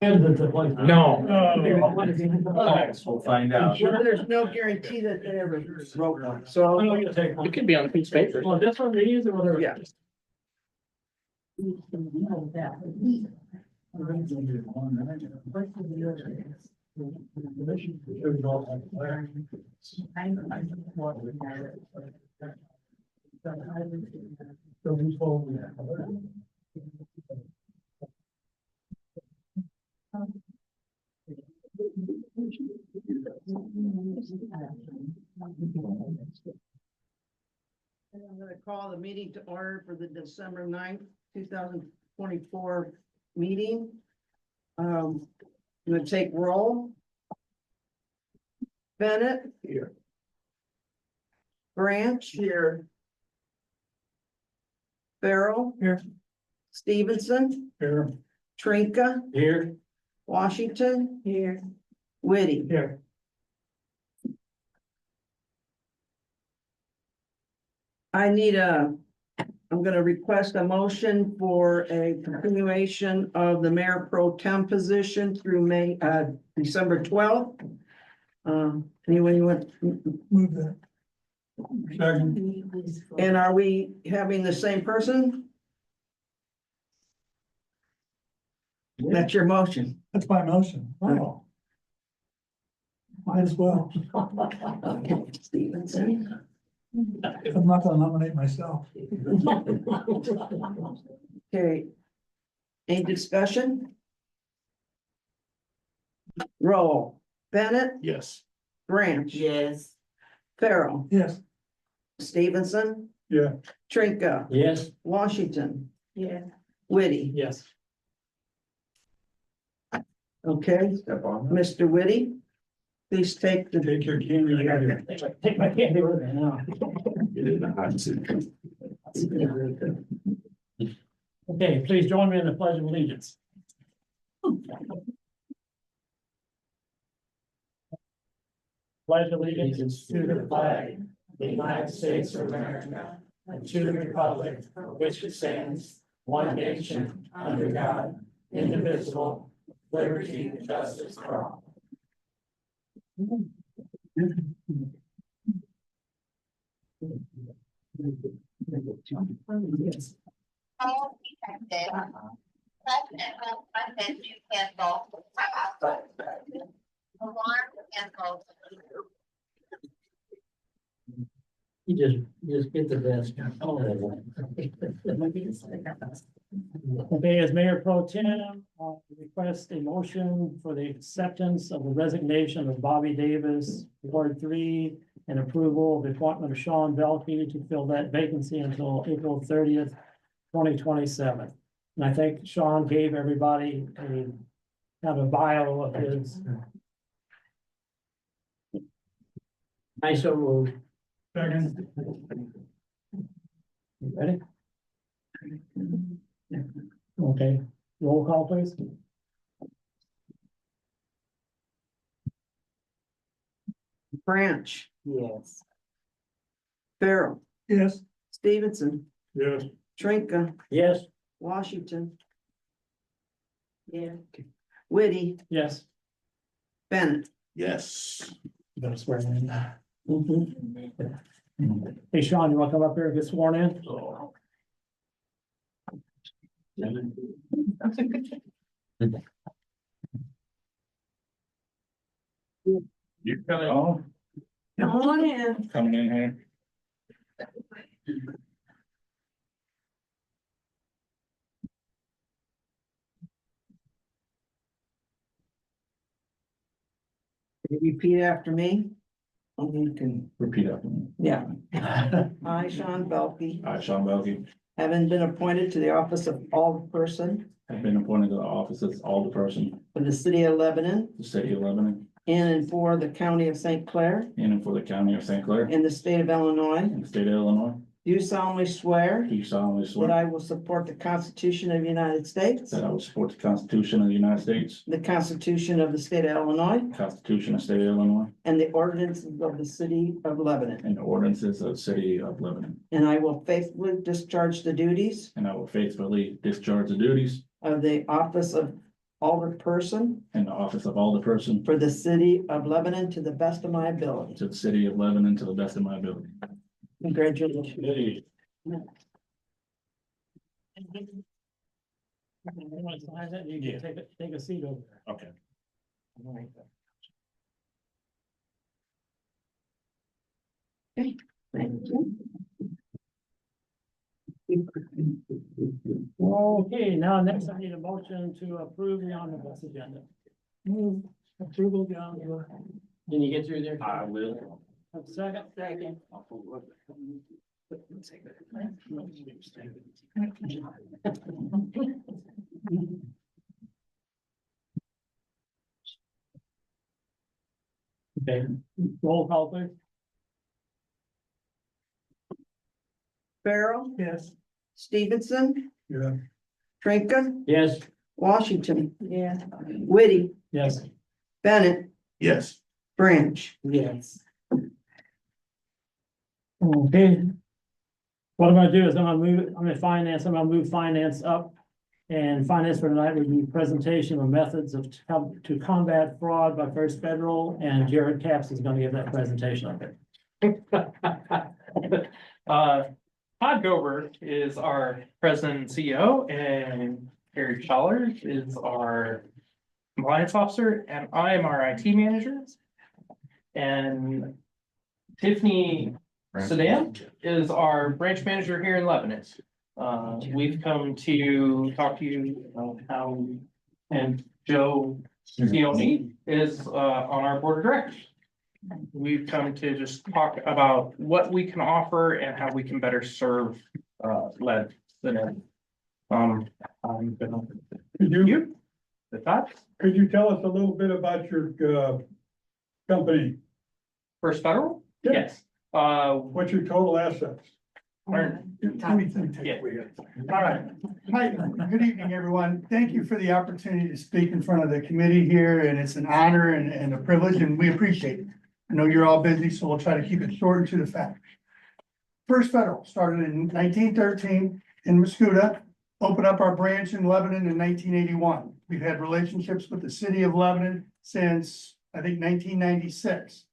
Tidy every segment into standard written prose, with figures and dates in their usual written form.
No. We'll find out. Well, there's no guarantee that they ever wrote one, so. It could be on a piece of paper. Well, this one they use or whatever. Yeah. I'm gonna call the meeting to order for the December 9th, 2024 meeting. I'm gonna take roll. Bennett. Here. Branch. Here. Farrell. Here. Stevenson. Here. Trinka. Here. Washington. Here. Whitty. Here. I'm gonna request a motion for a continuation of the mayor pro tem position through December 12th. Anyone you want? Move that. And are we having the same person? That's your motion. That's my motion. Oh. Might as well. Stevenson. I'm not gonna nominate myself. Okay. Any discussion? Roll. Bennett, Yes. Branch. Yes. Farrell, Yes. Stevenson, Yeah. Trinka, Yes. Washington, Yeah. Whitty. Yes. Okay, Step on. Mr. Whitty, please take the. Take your candy. Take my candy with me now. Get in the hot seat. Okay, please join me in the pledge of allegiance. Pledge allegiance to the flag, of the United States of America, and to the republic for which it stands, one nation, under God, indivisible, liberty and justice for all. All detected. President requested to cancel. Alarm cancel. You just get the best. Okay, as Mayor Pro Tem, request a motion for the acceptance of the resignation of Bobby Davis, Ward 3, and approval of the appointment of Sean Belkey to fill that vacancy until April 30th, 2027. And I think Sean gave everybody a bio of his. I so moved. Second. You ready? Okay, roll call please. Branch, Yes. Farrell, Yes. Stevenson, Yes. Trinka, Yes. Washington, Yeah. Whitty, Yes. Bennett. Yes. You gotta swear in. Mhm. Hey, Sean, you wanna come up here and get sworn in? You coming on? Come on in. Coming in here. Can you repeat after me? And you can, Repeat after me. yeah. I, Sean Belkey, I, Sean Belkey, having been appointed to the office of Alderperson have been appointed to the office as Alderperson, for the city of Lebanon, the city of Lebanon, in and for the county of St. Clair, in and for the county of St. Clair, in the state of Illinois, in the state of Illinois. do solemnly swear Do solemnly that swear I will support the Constitution of the United States, that I will support the Constitution of the United States, the Constitution of the state of Illinois, the Constitution of the state of Illinois, and the ordinances of the city of Lebanon. and the ordinances of the city of Lebanon. And I will faithfully discharge the duties And I will faithfully discharge the duties of the office of alderperson in the office of alderperson for the city of Lebanon to the best of my ability. to the city of Lebanon to the best of my ability. Congratulations. Hey. You want to sign that? You can take a seat over there. Okay. Thank you. Okay, now next I need a motion to approve the omnibus agenda. Move approval of the omnibus. Can you get through there? I will. Have a second? Second. Okay, roll call please. Farrell, Yes. Stevenson, Yeah. Trinka, Yes. Washington, Yeah. Whitty, Yes. Bennett, Yes. Branch. Yes. Okay. What I'm gonna do is I'm gonna move finance up. And finance for tonight would be presentation of methods to combat fraud by First Federal, and Jared Capps is gonna give that presentation of it. Todd Gobert is our president and CEO, and Gary Schaller is our compliance officer, and I am our IT manager. And Tiffany Sedan is our branch manager here in Lebanon. We've come to talk to you about how, and Joe Cioni is on our board of directors. We've come to just talk about what we can offer and how we can better serve Lebanon. I'm gonna you the thoughts. Could you tell us a little bit about your company? First Federal? Yeah. Yes. What's your total assets? Our- Let me take Yeah. it away. All right. Hi, good evening, everyone. Thank you for the opportunity to speak in front of the committee here, and it's an honor and a privilege, and we appreciate it. I know you're all busy, so we'll try to keep it short and to the fact. First Federal started in 1913 in Muscuda, opened up our branch in Lebanon in 1981. We've had relationships with the city of Lebanon since, I think, 1996.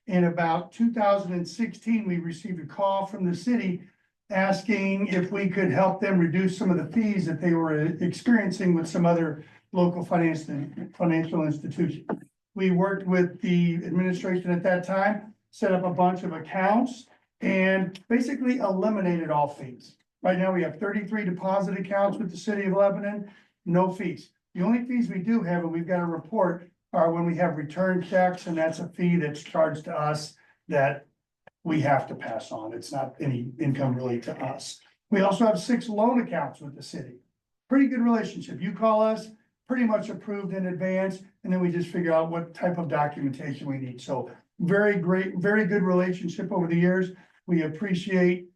In about 2016, we received a call from the city asking if we could help them reduce some of the fees that they were experiencing with some other local financial institutions. We worked with the administration at that time, set up a bunch of accounts, and basically eliminated all fees. Right now, we have 33 deposit accounts with the city of Lebanon, no fees. The only fees we do have, and we've got a report, are when we have return checks, and that's a fee that's charged to us that we have to pass on. It's not any income really to us. We also have 6 loan accounts with the city. Pretty good relationship. You call us, pretty much approved in advance, and then we just figure out what type of documentation we need. So very great, very good relationship over the years. We appreciate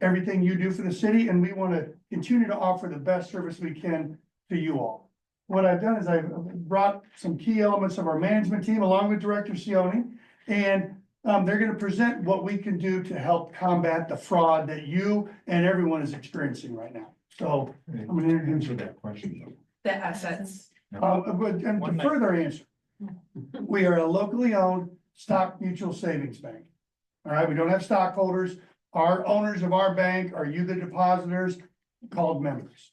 everything you do for the city, and we want to continue to offer the best service we can to you all. What I've done is I've brought some key elements of our management team along with Director Cioni, and they're going to present what we can do to help combat the fraud that you and everyone is experiencing right now. So I'm going to introduce you. that question. The assets. And to further answer, we are a locally owned stock mutual savings bank. All right, we don't have stockholders. Our owners of our bank are you, the depositors, called members.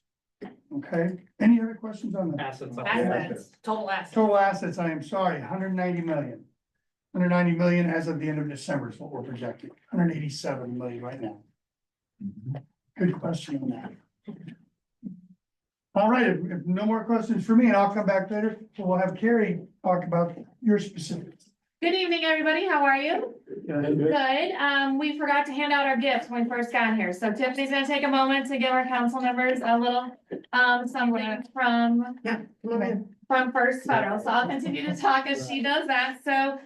Okay, any other questions on that? Assets. Assets, total assets. Total assets, I am sorry, 190 million. 190 million as of the end of December is what we're projecting, 187 million right now. Good question on that. All right, if no more questions for me, and I'll come back later, so we'll have Carrie talk about your specifics. Good evening, everybody. How are you? Good. We forgot to hand out our gifts when we first got here. So Tiffany's gonna take a moment to give our council members a little, something from First Federal. So I'll continue to talk as she does that. So,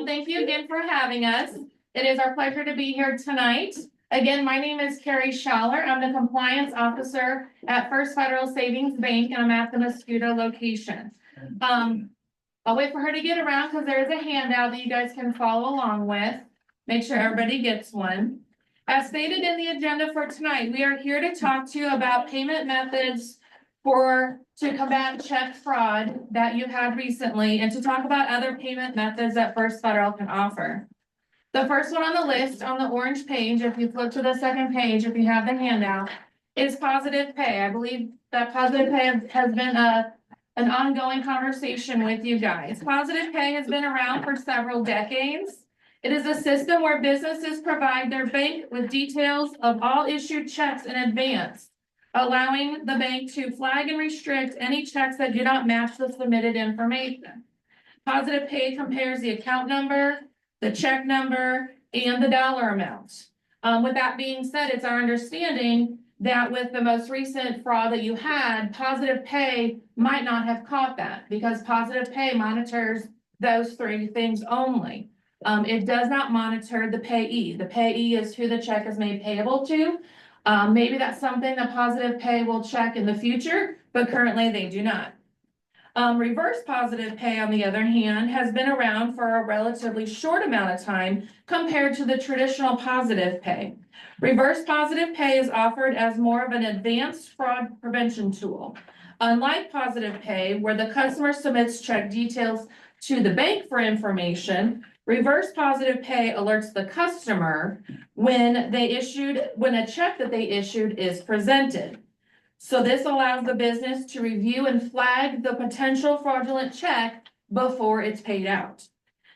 thank you again for having us. It is our pleasure to be here tonight. Again, my name is Carrie Schaller. I'm the compliance officer at First Federal Savings Bank, and I'm at the Muscuda location. I'll wait for her to get around because there is a handout that you guys can follow along with. Make sure everybody gets one. As stated in the agenda for tonight, we are here to talk to you about payment methods to combat check fraud that you had recently and to talk about other payment methods that First Federal can offer. The first one on the list on the orange page, if you flip to the second page, if you have the handout, is Positive Pay. I believe that Positive Pay has been an ongoing conversation with you guys. Positive Pay has been around for several decades. It is a system where businesses provide their bank with details of all issued checks in advance, allowing the bank to flag and restrict any checks that do not match the submitted information. Positive Pay compares the account number, the check number, and the dollar amount. With that being said, it's our understanding that with the most recent fraud that you had, Positive Pay might not have caught that because Positive Pay monitors those three things only. It does not monitor the payee. The payee is who the check is made payable to. Maybe that's something that Positive Pay will check in the future, but currently they do not. Reverse Positive Pay, on the other hand, has been around for a relatively short amount of time compared to the traditional Positive Pay. Reverse Positive Pay is offered as more of an advanced fraud prevention tool. Unlike Positive Pay, where the customer submits check details to the bank for information, Reverse Positive Pay alerts the customer when a check that they issued is presented. So this allows the business to review and flag the potential fraudulent check before it's paid out.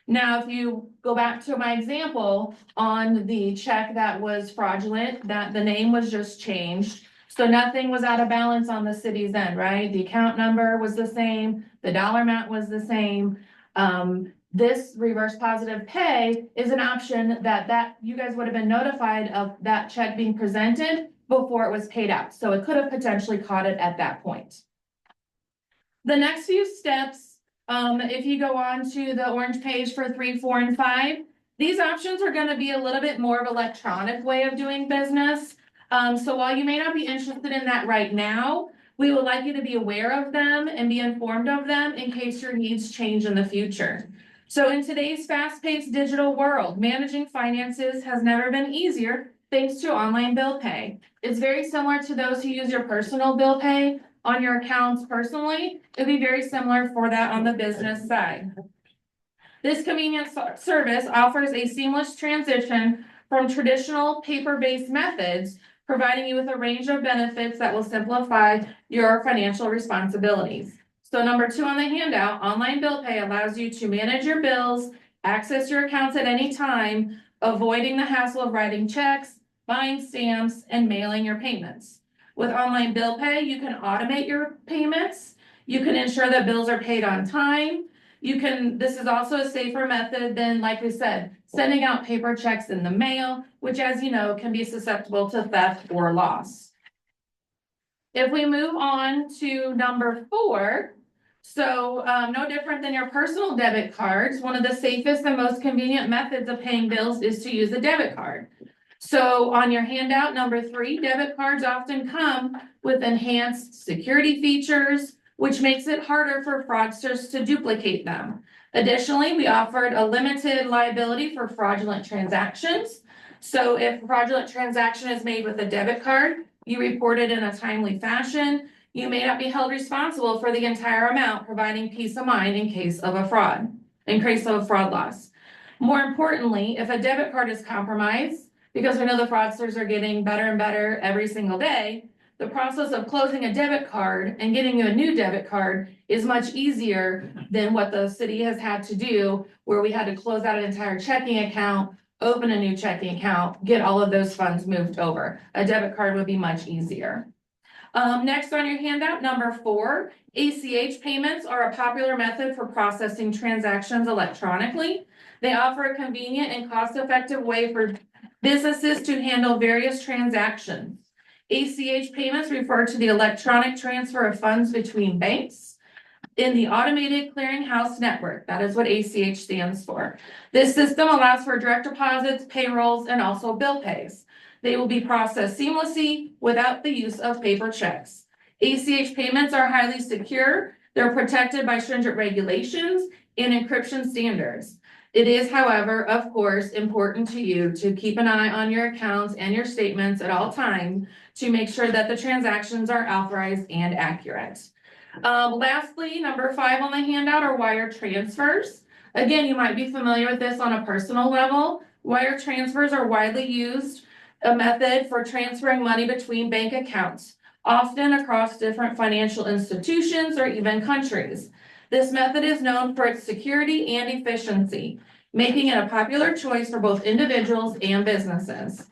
Now, if you go back to my example on the check that was fraudulent, that the name was just changed. So nothing was out of balance on the city's end, right? The account number was the same, the dollar amount was the same. This Reverse Positive Pay is an option that you guys would have been notified of that check being presented before it was paid out. So it could have potentially caught it at that point. The next few steps, if you go on to the orange page for 3, 4, and 5, these options are going to be a little bit more of an electronic way of doing business. So while you may not be interested in that right now, we would like you to be aware of them and be informed of them in case your needs change in the future. So in today's fast-paced digital world, managing finances has never been easier thanks to online bill pay. It's very similar to those who use your personal bill pay on your accounts personally. It'd be very similar for that on the business side. This convenient service offers a seamless transition from traditional paper-based methods, providing you with a range of benefits that will simplify your financial responsibilities. So number 2 on the handout, online bill pay allows you to manage your bills, access your accounts at any time, avoiding the hassle of writing checks, buying stamps, and mailing your payments. With online bill pay, you can automate your payments. You can ensure that bills are paid on time. This is also a safer method than, like we said, sending out paper checks in the mail, which, as you know, can be susceptible to theft or loss. If we move on to number 4, so no different than your personal debit cards, one of the safest and most convenient methods of paying bills is to use a debit card. So on your handout, number 3, debit cards often come with enhanced security features, which makes it harder for fraudsters to duplicate them. Additionally, we offered a limited liability for fraudulent transactions. So if a fraudulent transaction is made with a debit card, you report it in a timely fashion. You may not be held responsible for the entire amount, providing peace of mind in case of a fraud loss. More importantly, if a debit card is compromised, because we know the fraudsters are getting better and better every single day, the process of closing a debit card and getting you a new debit card is much easier than what the city has had to do, where we had to close out an entire checking account, open a new checking account, get all of those funds moved over. A debit card would be much easier. Next on your handout, number 4, ACH payments are a popular method for processing transactions electronically. They offer a convenient and cost-effective way for businesses to handle various transactions. ACH payments refer to the electronic transfer of funds between banks in the automated clearinghouse network. That is what ACH stands for. This system allows for direct deposits, payrolls, and also bill pays. They will be processed seamlessly without the use of paper checks. ACH payments are highly secure. They're protected by stringent regulations and encryption standards. It is, however, of course, important to you to keep an eye on your accounts and your statements at all times to make sure that the transactions are authorized and accurate. Lastly, number 5 on the handout are wire transfers. Again, you might be familiar with this on a personal level. Wire transfers are widely used, a method for transferring money between bank accounts, often across different financial institutions or even countries. This method is known for its security and efficiency, making it a popular choice for both individuals and businesses.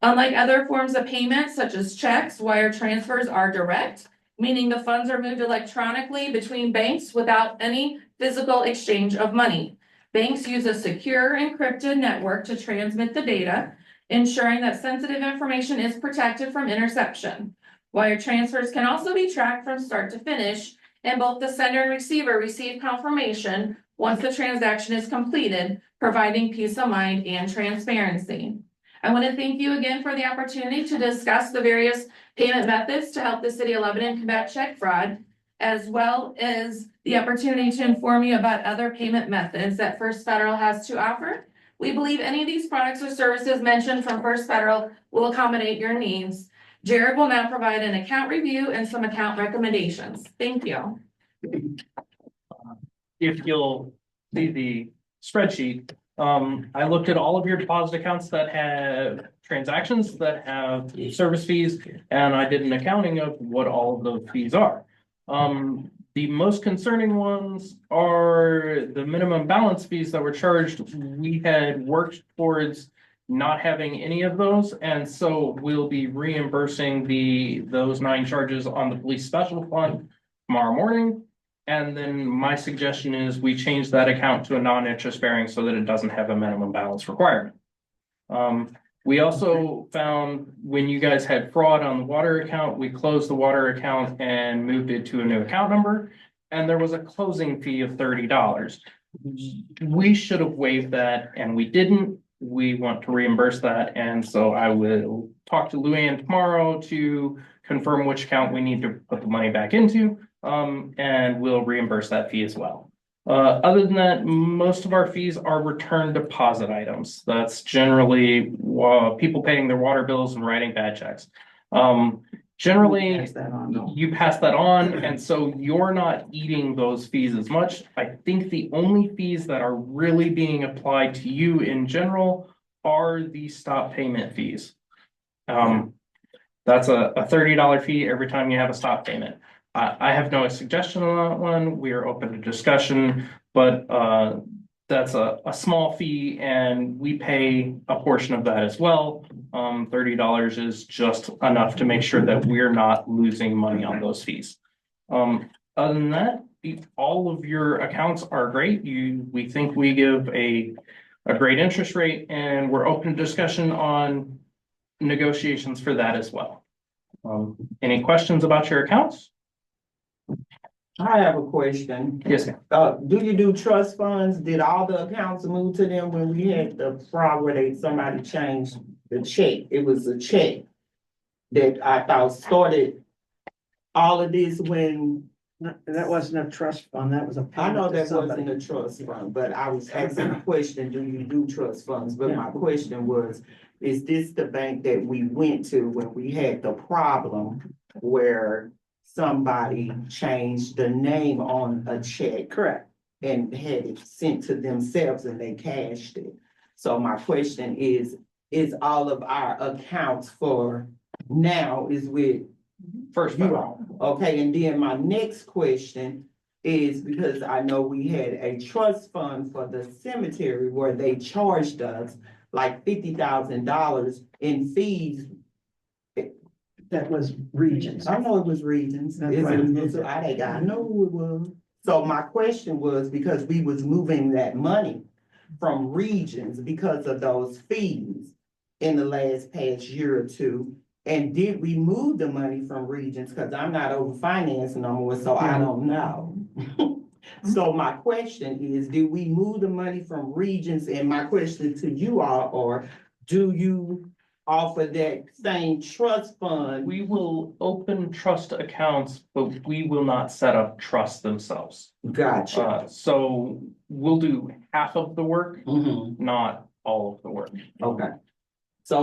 Unlike other forms of payment, such as checks, wire transfers are direct, meaning the funds are moved electronically between banks without any physical exchange of money. Banks use a secure encrypted network to transmit the data, ensuring that sensitive information is protected from interception. Wire transfers can also be tracked from start to finish, and both the sender and receiver receive confirmation once the transaction is completed, providing peace of mind and transparency. I want to thank you again for the opportunity to discuss the various payment methods to help the city of Lebanon combat check fraud, as well as the opportunity to inform you about other payment methods that First Federal has to offer. We believe any of these products or services mentioned from First Federal will accommodate your needs. Jared will now provide an account review and some account recommendations. Thank you. If you'll see the spreadsheet, I looked at all of your deposit accounts that have transactions that have service fees, and I did an accounting of what all of the fees are. The most concerning ones are the minimum balance fees that were charged. We had worked towards not having any of those, and so we'll be reimbursing those 9 charges on the police special fund tomorrow morning. And then my suggestion is we change that account to a non-interest bearing so that it doesn't have a minimum balance requirement. We also found when you guys had fraud on the water account, we closed the water account and moved it to a new account number. And there was a closing fee of $30. We should have waived that and we didn't. We want to reimburse that. And so I will talk to Luann tomorrow to confirm which account we need to put the money back into. And we'll reimburse that fee as well. Other than that, most of our fees are return deposit items. That's generally people paying their water bills and writing bad checks. Generally, you pass that on, and so you're not eating those fees as much. I think the only fees that are really being applied to you in general are the stop payment fees. That's a $30 fee every time you have a stop payment. I have no suggestion on that one. We are open to discussion, but that's a small fee and we pay a portion of that as well. $30 is just enough to make sure that we're not losing money on those fees. Other than that, all of your accounts are great. We think we give a great interest rate, and we're open to discussion on negotiations for that as well. Any questions about your accounts? I have a question. Yes, ma'am. Do you do trust funds? Did all the accounts move to them when we had the fraud where somebody changed the check? It was a check that I thought started all of this when. That wasn't a trust fund, that was a. I know payment to that somebody. wasn't a trust fund, but I was asking a question, do you do trust funds? But my question was, is this the bank that we went to when we had the problem where somebody changed the name on a check? Correct. And had it sent to themselves and they cashed it. So my question is all of our accounts for now is with First you Federal. all? Okay, and then my next question is because I know we had a trust fund for the cemetery where they charged us like $50,000 in fees. That was Regions. I know it was Regions. That's I know who it was. So my question was, because we was moving that money from Regions because of those fees in the past year or two. And did we move the money from Regions? Because I'm not over finance no more, so I don't know. So my question is, did we move the money from Regions? And my question to you all are, do you off of that same trust fund. We will open trust accounts, but we will not set up trusts themselves. Gotcha. So we'll do half of the work, Mhm. not all of the work. Okay. So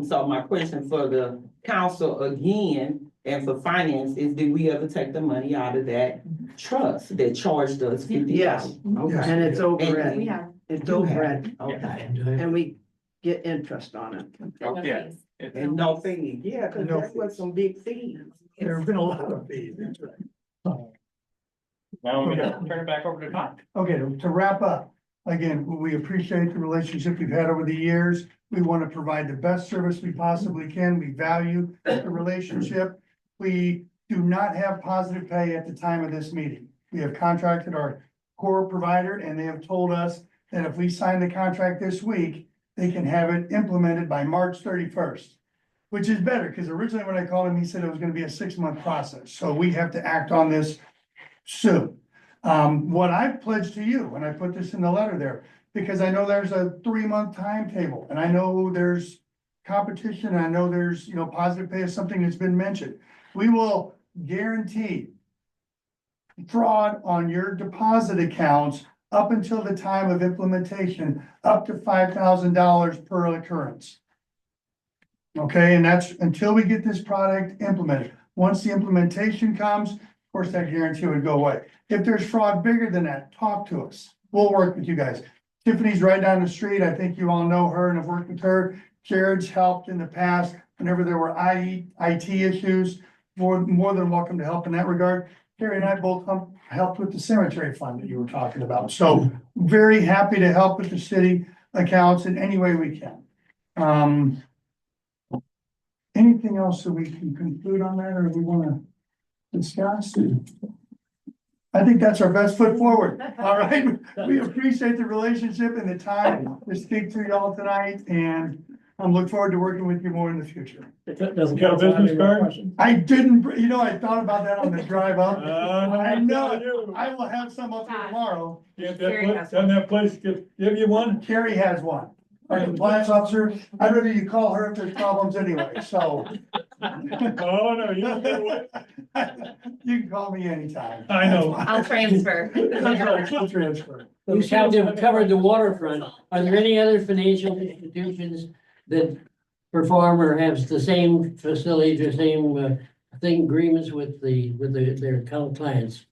so my question for the council again, and for finance is, did we ever take the money out of that trust that charged us $50? Yes. Okay. And it's over And- We it, have. it's Do over have it, it. Okay. and we get interest on it. no Yeah. fees. And no fee, yeah, cause No that was some big fees. There have been a lot of fees. That's right. Now I'm gonna turn it back over to Todd. Okay, to wrap up, again, we appreciate the relationship we've had over the years. We want to provide the best service we possibly can. We value the relationship. We do not have positive pay at the time of this meeting. We have contracted our core provider and they have told us that if we sign the contract this week, they can have it implemented by March 31st. Which is better, because originally when I called him, he said it was gonna be a 6-month process, so we have to act on this soon. What I pledged to you, and I put this in the letter there, because I know there's a 3-month timetable, and I know there's competition, and I know there's, positive pay is something that's been mentioned. We will guarantee fraud on your deposit accounts up until the time of implementation, up to $5,000 per occurrence. Okay, and that's until we get this product implemented. Once the implementation comes, of course, that guarantee would go away. If there's fraud bigger than that, talk to us. We'll work with you guys. Tiffany's right down the street. I think you all know her and have worked with her. Jared's helped in the past whenever there were IT issues. More than welcome to help in that regard. Carrie and I both helped with the cemetery fund that you were talking about. So very happy to help with the city accounts in any way we can. Anything else that we can conclude on that, or we want to discuss? I think that's our best foot forward. All right, we appreciate the relationship and the time to speak to y'all tonight, and I'm looking forward to working with you more in the future. Doesn't You got a council have any business more card? questions? I didn't, I thought about that on the drive up. I know, You. I will have some up here tomorrow. Doesn't that place give you one? Carrie has one. Our compliance officer, I'd rather you call her if there's problems anyway, so. Oh, no, you don't get one. You can call me anytime. I know. I'll transfer. I'll transfer. You seem to have covered the waterfront. Are there any other financial institutions that perform or have the same facilities or same thing agreements with their clients?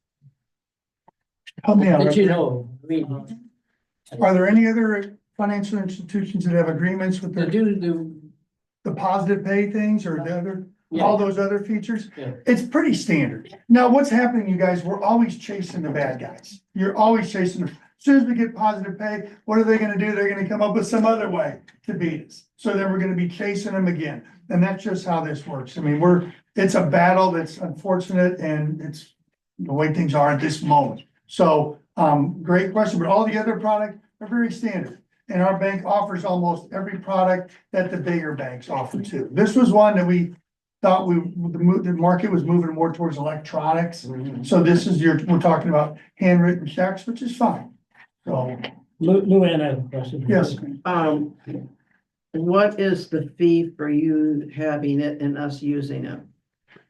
Help me out. That you know, I mean, Are there any other financial institutions that have agreements with to the, do the positive pay things or the other, the, all yeah, those other features? Yeah. It's pretty standard. Now, what's happening, you guys, we're always chasing the bad guys. You're always chasing them. As soon as we get positive pay, what are they gonna do? They're gonna come up with some other way to beat us. So then we're gonna be chasing them again. And that's just how this works. I mean, it's a battle that's unfortunate and it's the way things are at this moment. So, great question, but all the other products are very standard. And our bank offers almost every product that the bigger banks offer too. This was one that we thought the market was moving more towards electronics. So this is we're talking about handwritten checks, which is fine. So, Luann has a question. yes, What is the fee for you having it and us using it?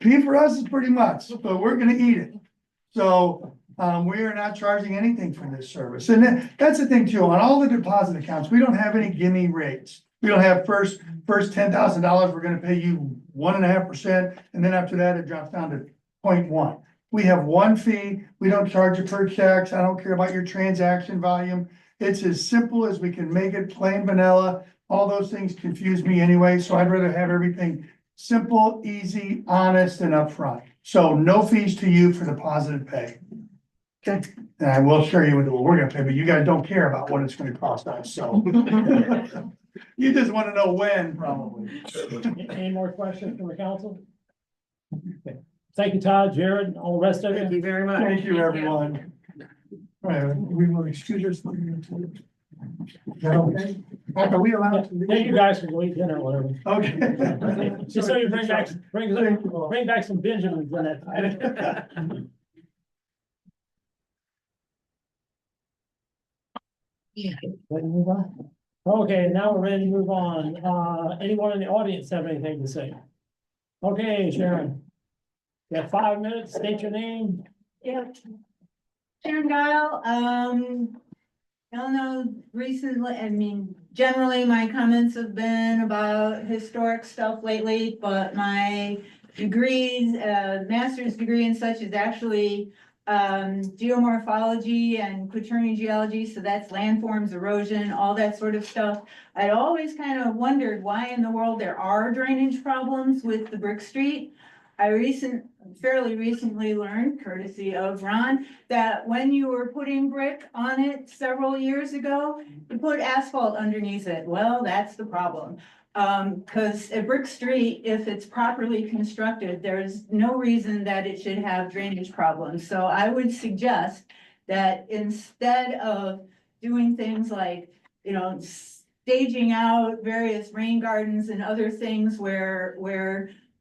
fee for us is pretty much, but we're gonna eat it. So, we are not charging anything for this service. And that's the thing too, on all the deposit accounts, we don't have any gimme rates. We don't have first $10,000, we're gonna pay you 1.5%, and then after that, it drops down to 0.1. We have one fee, we don't charge you per checks, I don't care about your transaction volume. It's as simple as we can make it, plain vanilla. All those things confuse me anyway, so I'd rather have everything simple, easy, honest, and upfront. So no fees to you for the positive pay. Okay. And I will share you with what we're gonna pay, but you guys don't care about what it's gonna cost us, so. You just wanna know when, probably. Any more questions from the council? Okay. Thank you, Todd, Jared, and all the rest of Thank you. you very much. Thank you, everyone. All right, we will excuse us. Is that okay? Are we allowed to? Thank you guys for going to eat dinner or whatever. Okay. Just so you bring back some Benjamins in it. Ready to move on? Okay, now we're ready to move on. Anyone in the audience have anything to say? Okay, Sharon. You have 5 minutes, state your name. Yeah. Sharon Dial, y'all know recently, I mean, generally my comments have been about historic stuff lately, but my degrees, master's degree and such is actually geomorphology and quaternary geology, so that's landforms, erosion, all that sort of stuff. I'd always kind of wondered why in the world there are drainage problems with the Brick Street. Fairly recently learned, courtesy of Ron, that when you were putting brick on it several years ago, you put asphalt underneath it. Well, that's the problem. Because a brick street, if it's properly constructed, there's no reason that it should have drainage problems. So I would suggest that instead of doing things like, you know, staging out various rain gardens and other things where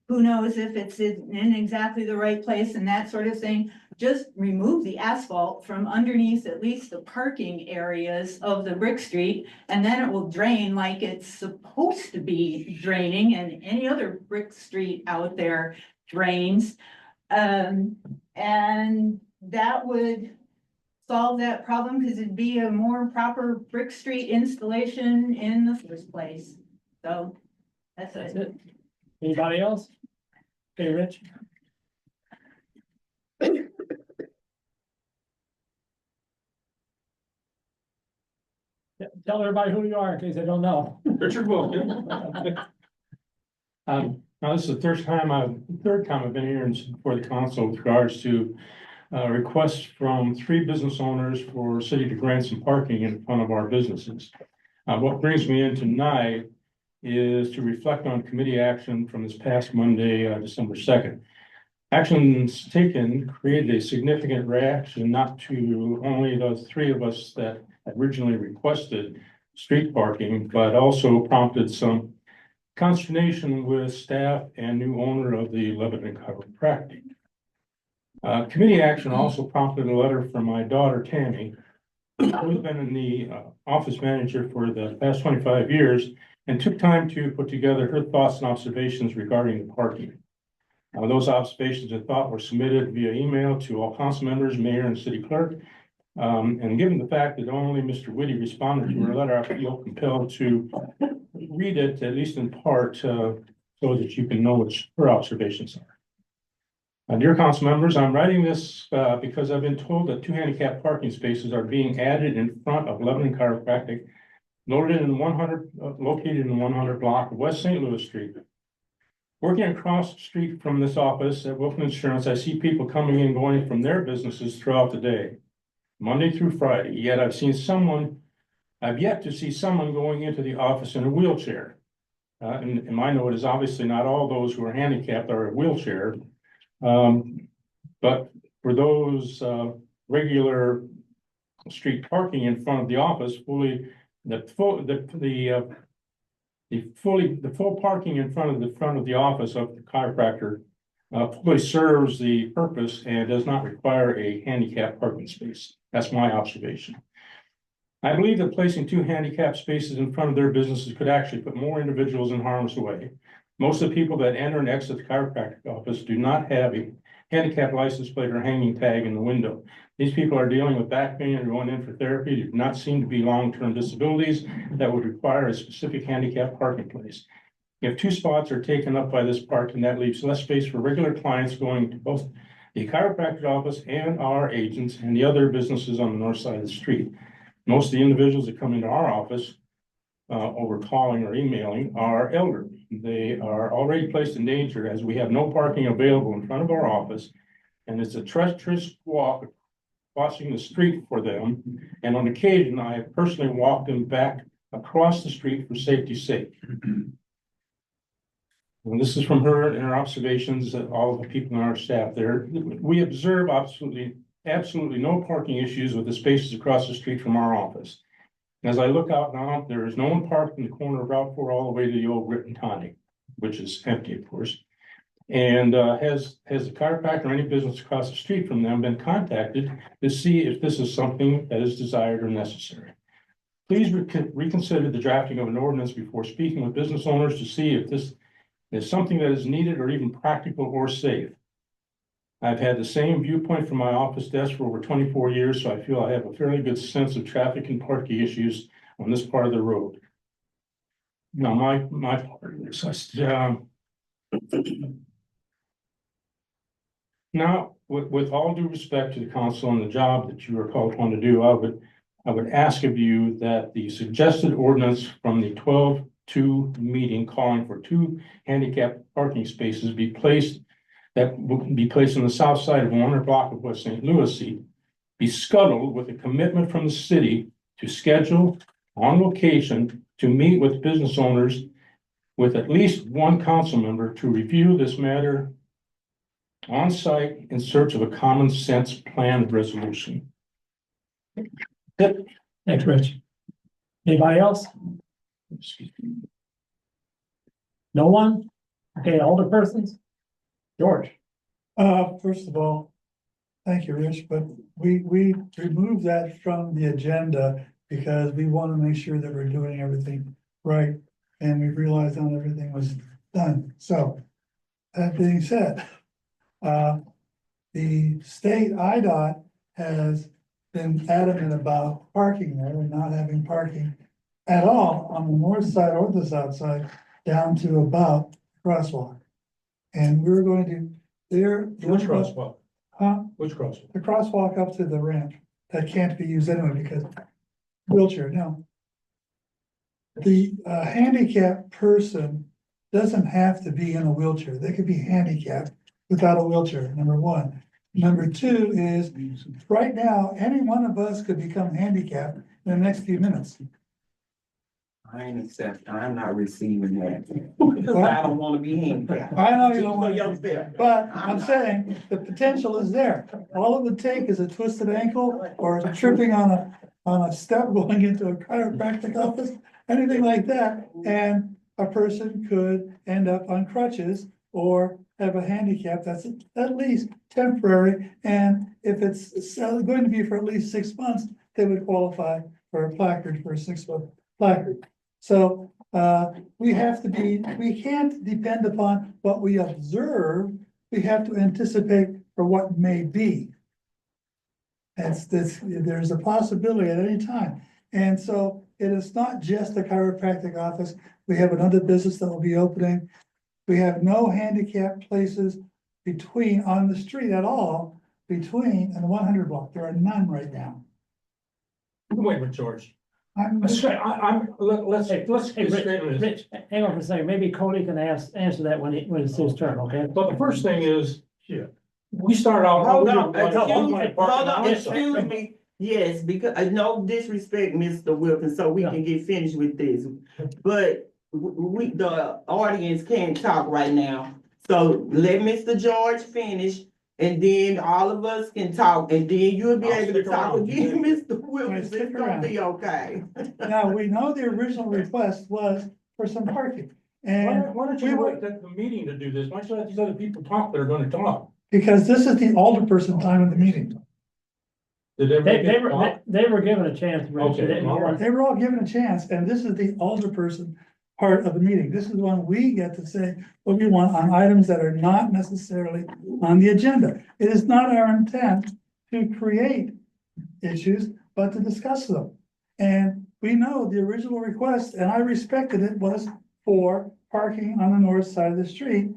who knows if it's in exactly the right place and that sort of thing, just remove the asphalt from underneath at least the parking areas of the brick street, and then it will drain like it's supposed to be draining, and any other brick street out there drains. And that would solve that problem because it'd be a more proper brick street installation in the first place. So that's it. Anybody else? Okay, Rich? Tell everybody who you are in case they don't know. Richard Wilkin. Now this is the third time I've been here for the council with regards to requests from 3 business owners for city to grant some parking in front of our businesses. What brings me in tonight is to reflect on committee action from this past Monday, December 2nd. Actions taken created a significant reaction, not to only those 3 of us that originally requested street parking, but also prompted some consternation with staff and new owner of the Lebanon Chiropractic. Committee action also prompted a letter from my daughter Tammy, who's been in the office manager for the past 25 years, and took time to put together her thoughts and observations regarding the parking. Those observations and thoughts were submitted via email to all council members, mayor, and city clerk. And given the fact that only Mr. Whitty responded to her letter, I feel compelled to read it, at least in part, so that you can know what her observations are. Dear council members, I'm writing this because I've been told that 2 handicap parking spaces are being added in front of Lebanon Chiropractic, located in 100 block of West St. Louis Street. Working across the street from this office at Wilkin Insurance, I see people coming and going from their businesses throughout the day, Monday through Friday. Yet I've yet to see someone going into the office in a wheelchair. And my note is obviously not all those who are handicapped are in a wheelchair. But for those regular street parking in front of the office, the full parking in front of the office of the chiropractor fully serves the purpose and does not require a handicap parking space. That's my observation. I believe that placing 2 handicap spaces in front of their businesses could actually put more individuals in harm's way. Most of the people that enter and exit the chiropractic office do not have a handicap license plate or hanging tag in the window. These people are dealing with back pain and going in for therapy. They do not seem to be long-term disabilities that would require a specific handicap parking place. If 2 spots are taken up by this parking, that leaves less space for regular clients going to both the chiropractic office and our agents and the other businesses on the north side of the street. Most of the individuals that come into our office over calling or emailing are elderly. They are already placed in danger as we have no parking available in front of our office, and it's a treacherous walk crossing the street for them. And on occasion, I have personally walked them back across the street for safety's sake. And this is from her and her observations that all of the people in our staff there. We observe absolutely no parking issues with the spaces across the street from our office. As I look out now, there is no one parked in the corner of Route 4 all the way to the old Grit and Tonic, which is empty, of course. And has the chiropractor or any business across the street from them been contacted to see if this is something that is desired or necessary? please reconsider the drafting of an ordinance before speaking with business owners to see if this is something that is needed or even practical or safe. I've had the same viewpoint from my office desk for over 24 years, so I feel I have a fairly good sense of traffic and parking issues on this part of the road. Now, my part of this, now, with all due respect to the council and the job that you are called upon to do, I would ask of you that the suggested ordinance from the 12-2 meeting calling for 2 handicap parking spaces be placed on the south side of 100 block of West St. Louis, be scuttled with a commitment from the city to schedule on location to meet with business owners with at least one council member to review this matter on site in search of a common sense plan resolution. Thanks, Rich. Anybody else? No one? Okay, older persons? George? First of all, thank you, Rich, but we removed that from the agenda because we want to make sure that we're doing everything right. And we realized not everything was done. So that being said, the state IDOT has been adamant about parking there and not having parking at all on the north side or the south side down to about crosswalk. And we're going to, Which crosswalk? Huh? Which crosswalk? The crosswalk up to the ramp that can't be used anyway because wheelchair, no. The handicapped person doesn't have to be in a wheelchair. They could be handicapped without a wheelchair, number one. Number two is, right now, any one of us could become handicapped in the next few minutes. I'm not receiving that. Because I don't wanna be handicapped. I know you don't want Yourself. to, but I'm saying the potential is there. All it would take is a twisted ankle or tripping on a step going into a chiropractic office, anything like that. And a person could end up on crutches or have a handicap that's at least temporary. And if it's going to be for at least 6 months, they would qualify for a placard for a 6-month placard. So we can't depend upon what we observe. We have to anticipate for what may be. There's a possibility at any time. And so it is not just the chiropractic office. We have another business that will be opening. We have no handicap places on the street at all, between and 100 block. There are none right now. Wait a minute, George. Let's Let's Hey, get straight on this. Rich, hang on for a second. Maybe Cody can answer that when it's his turn, okay? But the first thing is, we started out. Hold on, excuse me. Yes, because no disrespect, Mr. Wilkins, so we can get finished with this. But the audience can't talk right now. So let Mr. George finish and then all of us can talk and then you'll be able to talk again, Mr. Wilkins. It's gonna be okay. Now, we know the original request was for some parking. And Why don't you wait at the meeting to do this? Why don't you let these other people talk that are gonna talk? because this is the alderperson time of the meeting. Did everybody They get were, talk? they were given a chance, Rich. Okay, They didn't all right. want- They were all given a chance, and this is the alderperson part of the meeting. This is when we get to say what we want on items that are not necessarily on the agenda. It is not our intent to create issues, but to discuss them. And we know the original request, and I respected it, was for parking on the north side of the street.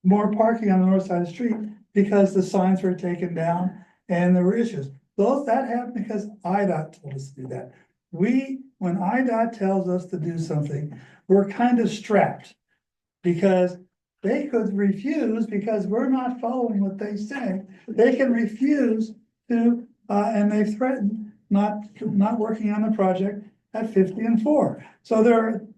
More parking on the north side of the street because the signs were taken down and there were issues. That happened because IDOT told us to do that. When IDOT tells us to do something, we're kind of strapped. Because they could refuse because we're not following what they say. They can refuse to, and they've threatened not working on the project at 50 and 4. So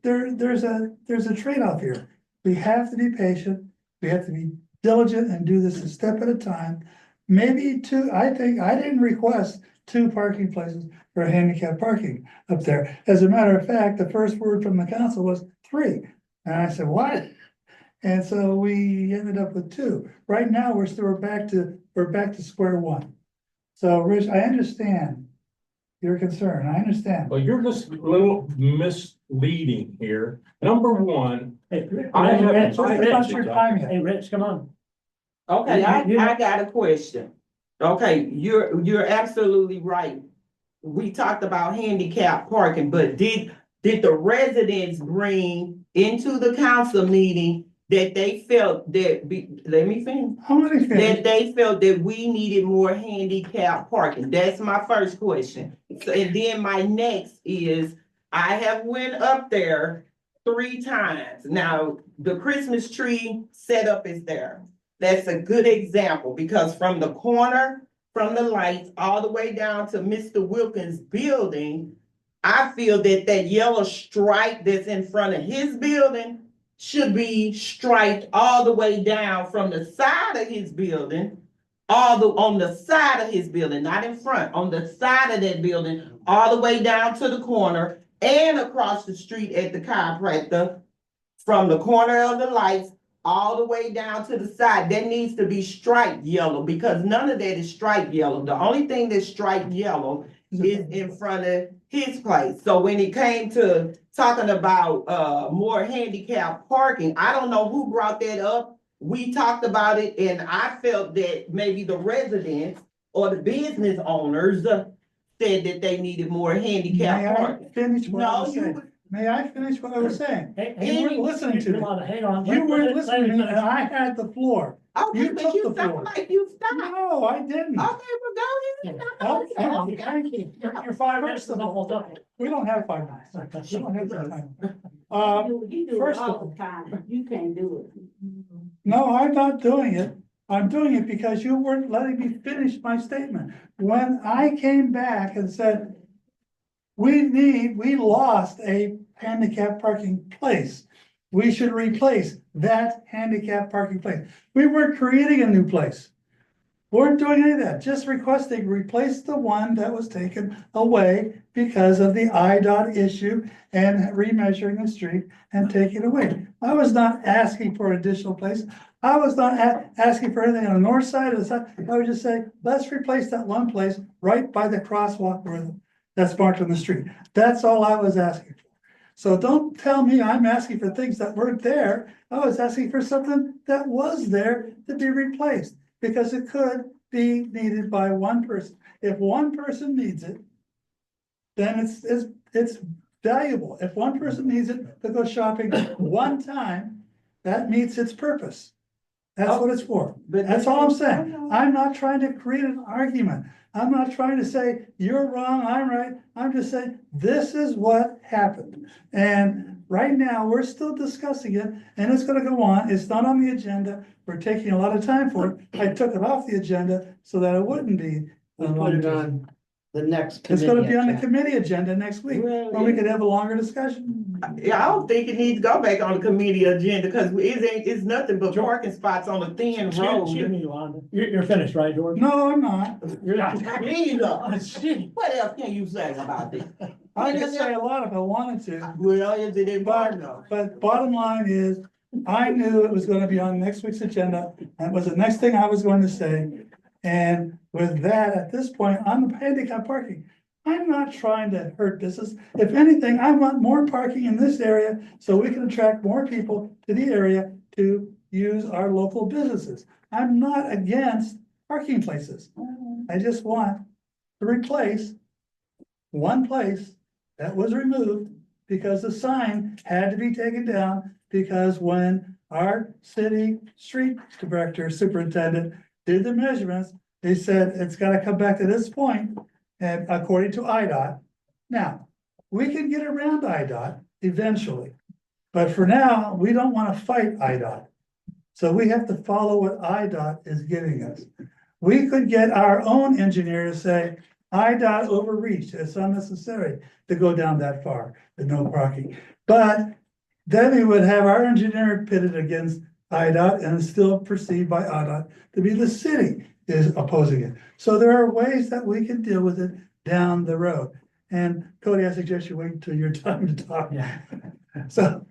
there's a trade-off here. We have to be patient. We have to be diligent and do this a step at a time. Maybe two, I didn't request 2 parking places for handicap parking up there. As a matter of fact, the first word from the council was 3. And I said, what? And so we ended up with 2. Right now, we're back to square one. So Rich, I understand your concern. I understand. Well, you're just a little misleading here. Number one, Hey, I have- Rich, It's not your time yet. hey, Rich, come on. Okay, You- I got a question. Okay, you're absolutely right. We talked about handicap parking, but did the residents bring into the council meeting that they felt let me finish. How many That finish? they felt that we needed more handicap parking? That's my first question. And then my next is, I have went up there 3 times. Now, the Christmas tree setup is there. That's a good example, because from the corner, from the lights, all the way down to Mr. Wilkins' building, I feel that yellow stripe that's in front of his building should be striped all the way down from the side of his building, on the side of his building, not in front, on the side of that building, all the way down to the corner and across the street at the chiropractor, from the corner of the lights all the way down to the side. That needs to be striped yellow, because none of that is striped yellow. The only thing that's striped yellow is in front of his place. So when it came to talking about more handicap parking, I don't know who brought that up. We talked about it, and I felt that maybe the residents or the business owners said that they needed more May handicap I parking. finish what I No, was you, saying? May I finish what I was saying? Hey, You weren't listening to me. Hang on. You weren't Let listening to me me, and finish. I had the floor. okay, You but took you the floor. sound like you stopped. No, I didn't. Okay, well, go ahead. Oh, Thank you. Your 5 minutes is almost up. We don't have 5 minutes. We don't have that time. You do it First of all the time. You can't do it. No, I'm not doing it. I'm doing it because you weren't letting me finish my statement. When I came back and said, we lost a handicap parking place. We should replace that handicap parking place. We weren't creating a new place. Weren't doing any of that, just requesting replace the one that was taken away because of the IDOT issue and remeasuring the street and taking it away. I was not asking for additional place. I was not asking for anything on the north side of the side. I would just say, let's replace that one place right by the crosswalk that's marked on the street. That's all I was asking for. So don't tell me I'm asking for things that weren't there. I was asking for something that was there to be replaced, because it could be needed by one person. If one person needs it, then it's valuable. If one person needs it to go shopping one time, that meets its purpose. That's what it's for. But That's all I'm saying. I'm not trying to create an argument. I'm not trying to say you're wrong, I'm right. I'm just saying this is what happened. And right now, we're still discussing it, and it's gonna go on. It's not on the agenda. We're taking a lot of time for it. I took it off the agenda so that it wouldn't be. We'll put it on the next. It's gonna be on the committee committee agenda next week, Well, where we could have a longer discussion. Yeah, I don't think it needs to go back on the committee agenda, because it's nothing but parking spots on a thin Excuse road. me, Yolanda. You're finished, right, George? No, I'm not. You're not. Neither. What else can you say about this? I could say a lot if I wanted to. Well, is it important? But bottom line is, I knew it was gonna be on next week's agenda. That was the next thing I was going to say. And with that, at this point, on the handicap parking, I'm not trying to hurt business. If anything, I want more parking in this area so we can attract more people to the area to use our local businesses. I'm not against parking places. I just want to replace one place that was removed because the sign had to be taken down, because when our city street director superintendent did the measurements, they said it's gotta come back to this point, and according to IDOT. Now, we can get around IDOT eventually, but for now, we don't wanna fight IDOT. So we have to follow what IDOT is giving us. We could get our own engineer to say, IDOT overreached, it's unnecessary to go down that far, with no parking. But then we would have our engineer pitted against IDOT and still perceived by IDOT to be the city is opposing it. So there are ways that we can deal with it down the road. And Cody, I suggest you wait until your time to talk. Yeah. So,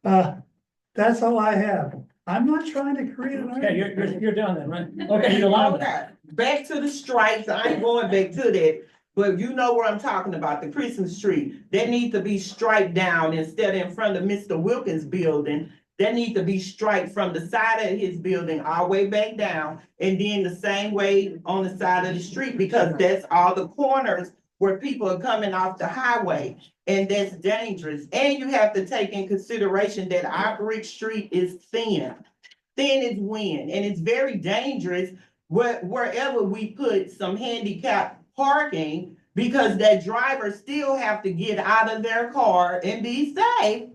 that's all I have. I'm not trying to create an Okay, argument. you're done then, right? Okay, Yolanda. Okay, back to the stripes, I ain't going back to that, But you know where I'm talking about, the Christmas tree, that needs to be striped down instead of in front of Mr. Wilkins' building. That needs to be striped from the side of his building all the way back down, and then the same way on the side of the street, because that's all the corners where people are coming off the highway, and that's dangerous. And you have to take in consideration that our brick street is thin. Thin is wind, and it's very dangerous wherever we put some handicap parking, because that driver still have to get out of their car and be safe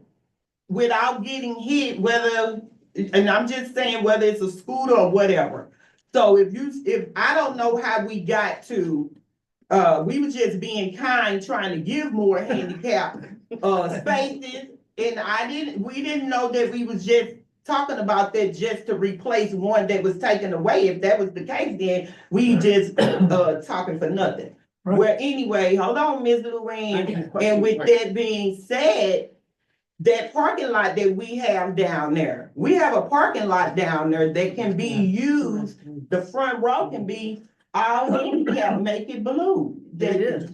without getting hit, whether, and I'm just saying whether it's a scooter or whatever. So if I don't know how we got to, we were just being kind, trying to give more handicap spaces, and we didn't know that we was just talking about that just to replace one that was taken away. If that was the case, then we just talking for nothing. Right. Well, anyway, hold on, Ms. Lorraine, and with that being said, that parking lot that we have down there, we have a parking lot down there that can be used, the front row can be all handicap, make it blue. It is.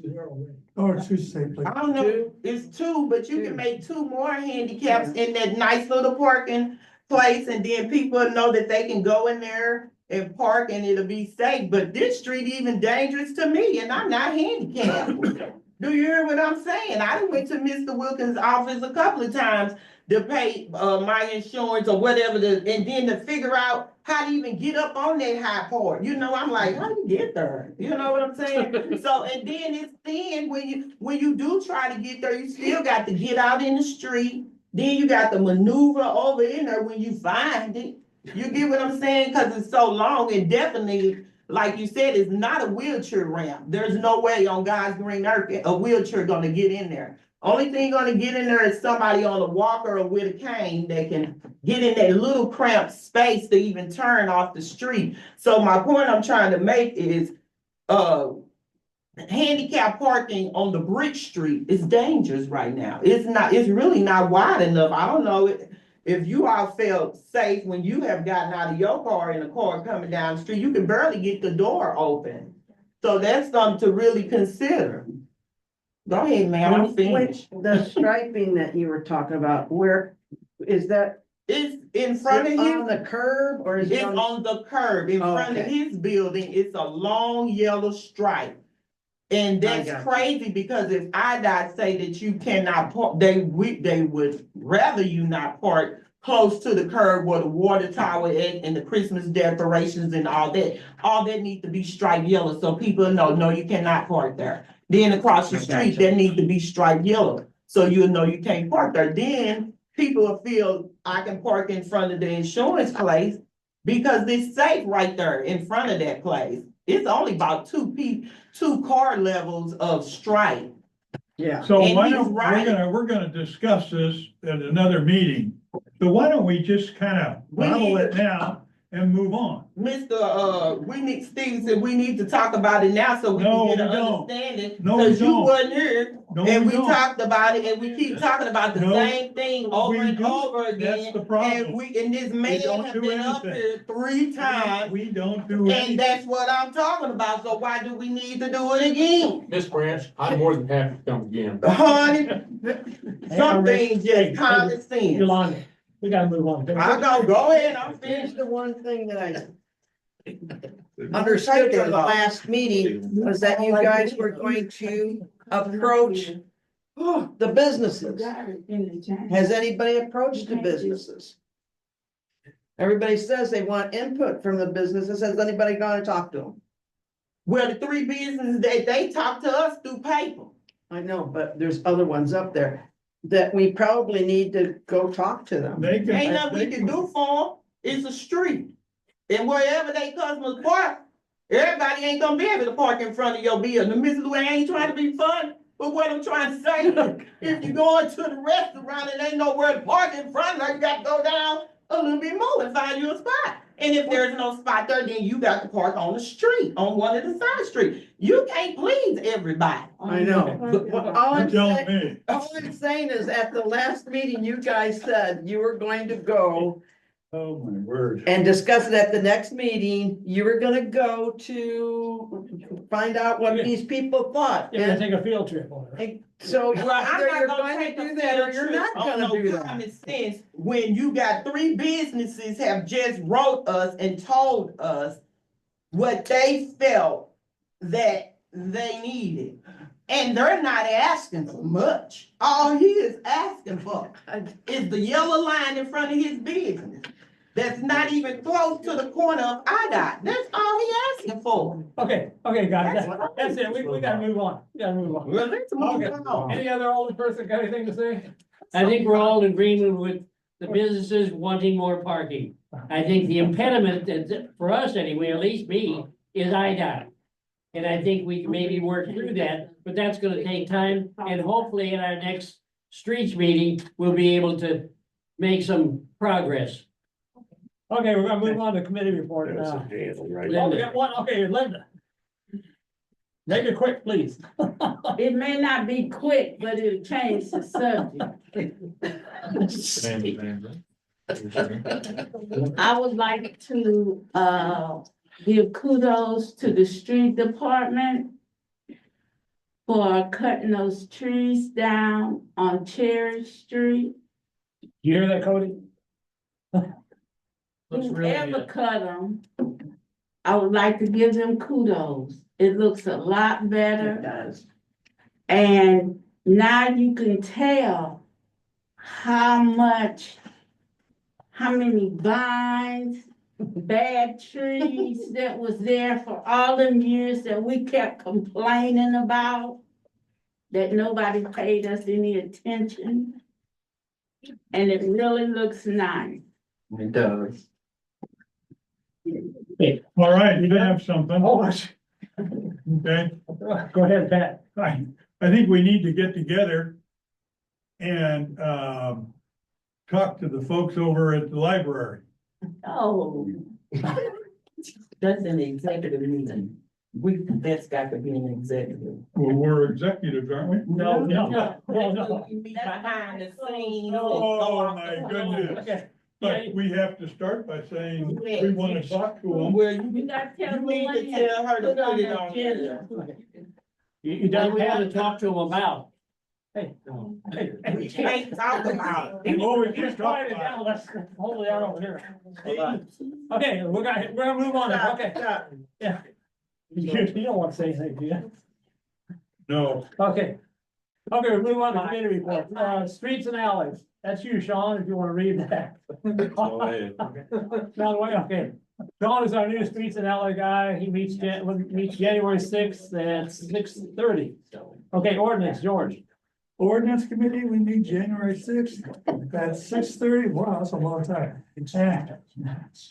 Or two safely. I don't know, it's two, but you can make two more handicaps in that nice little parking place, and then people know that they can go in there and park and it'll be safe. But this street even dangerous to me, and I'm not handicapped. Do you hear what I'm saying? I done went to Mr. Wilkins' office a couple of times to pay my insurance or whatever, and then to figure out how to even get up on that high part. You know, I'm like, how do you get there? You know what I'm saying? So, and then it's thin when you do try to get there, you still got to get out in the street. Then you got to maneuver over in there when you find it. You get what I'm saying? Cause it's so long, and definitely, like you said, it's not a wheelchair ramp. There's no way on God's green earth a wheelchair gonna get in there. Only thing gonna get in there is somebody on a walker or with a cane that can get in that little cramped space to even turn off the street. So my point I'm trying to make is, handicap parking on the brick street is dangerous right now. It's really not wide enough. I don't know if you all felt safe when you have gotten out of your car in a car coming down the street, you can barely get the door open. So that's something to really consider. Go ahead, ma'am, I'm finished. The striping that you were talking about, where is that? It's in front of On his, the curb, or is it it's on the curb, in front of Okay. his building, it's a long yellow stripe. And I that's got it. crazy, because if IDOT say that you cannot park, they would rather you not park close to the curb where the water tower is and the Christmas decorations and all that. All that needs to be striped yellow, so people know, no, you cannot park there. Then across the I street, gotcha. that needs to be striped yellow, so you'll know you can't park there. Then people will feel I can park in front of the insurance place because it's safe right there in front of that place. It's only about two car levels of stripe. Yeah. So And why he's don't, right. we're gonna discuss this at another meeting. So why don't we just kind of bottle it now and move on? Mr. Steve said we need to talk about it now so we No, can get an we don't. understanding. No, we Cause you don't. wasn't here No, and we don't. talked about it, and we keep talking about the No, same thing over we and do. over That's again. the problem. And this man don't has do been up anything. here 3 times, We don't do and anything. that's what I'm talking about. So why do we need to do it again? Miss Branch, I'm more than happy to come again. Honey, some things Hey, just common sense. Yolanda, we gotta move on. Go ahead, I'm Here's finished. the one thing that I understood from the last meeting was that you guys were going to approach the businesses. Has anybody approached the businesses? Everybody says they want input from the businesses. Has anybody gone and talked to them? Well, the 3 businesses that they talk to us through paper. I know, but there's other ones up there that we probably need to go talk to them. They can. Ain't nothing we can do for them. It's a street. And wherever they customers park, everybody ain't gonna be able to park in front of your building. Miss Lou, I ain't trying to be funny, but what I'm trying to say, if you going to the restaurant and ain't nowhere to park in front, like you got to go down a little bit more and find you a spot. And if there's no spot there, then you got to park on the street, on one of the side streets. You can't please everybody. I know. But all I'm Tell saying, me. all I'm saying is at the last meeting, you guys said you were going to go Oh, my word. and discuss it at the next meeting. You were gonna go to find out what these people thought. You're gonna take a field trip on it. And so Well, I'm either not you're gonna going take to a do that or field you're trip not on gonna no do that. common sense when you got 3 businesses have just wrote us and told us what they felt that they needed. And they're not asking for much. All he is asking for is the yellow line in front of his business. That's not even close to the corner of IDOT. That's all he asking for. Okay, guys, that's it. We gotta move on. We gotta move on. Well, let's move on. Any other older person got anything to say? I think we're all in agreement with the businesses wanting more parking. I think the impediment that, for us anyway, at least me, is IDOT. And I think we can maybe work through that, but that's gonna take time, and hopefully in our next streets meeting, we'll be able to make some progress. Okay, we're gonna move on to committee report now. Oh, we got one, okay, Linda. Make it quick, please. It may not be quick, but it'll change the subject. I would like to, give kudos to the street department for cutting those trees down on Cherry Street. You hear that, Cody? Looks really Whoever good. cut them, I would like to give them kudos. It looks a lot better. It does. And now you can tell how many vines, bad trees that was there for all them years that we kept complaining about, that nobody paid us any attention. And it really looks nice. It does. All right, you have something. Oh, Okay, go ahead, Pat. I think we need to get together and, talk to the folks over at the library. Oh, That's an executive meeting. That's got to be an executive. Well, we're executives, aren't we? No. We meet behind the scenes. Oh, my goodness. Okay. But we have to start by saying we want to talk to them. Well, you you gotta tell need to me. tell her to Put on put it the on. agenda. You What done, do we Pat? want to talk to them about? Hey. We can't talk about it. Oh, we Just just quiet talked it down, about let's hold it out over here. Okay, we're gonna move on, now. Okay, yeah. You don't want to say anything, do you? No, Okay. Okay, we'll move on to committee report, streets and alleys, that's you, Sean, if you wanna read that. By the way, okay, Sean is our new streets and alley guy, he meets January 6th at 6:30. Okay, ordinance, George. Ordinance committee, we meet January 6th at 6:30. Wow, that's a long time.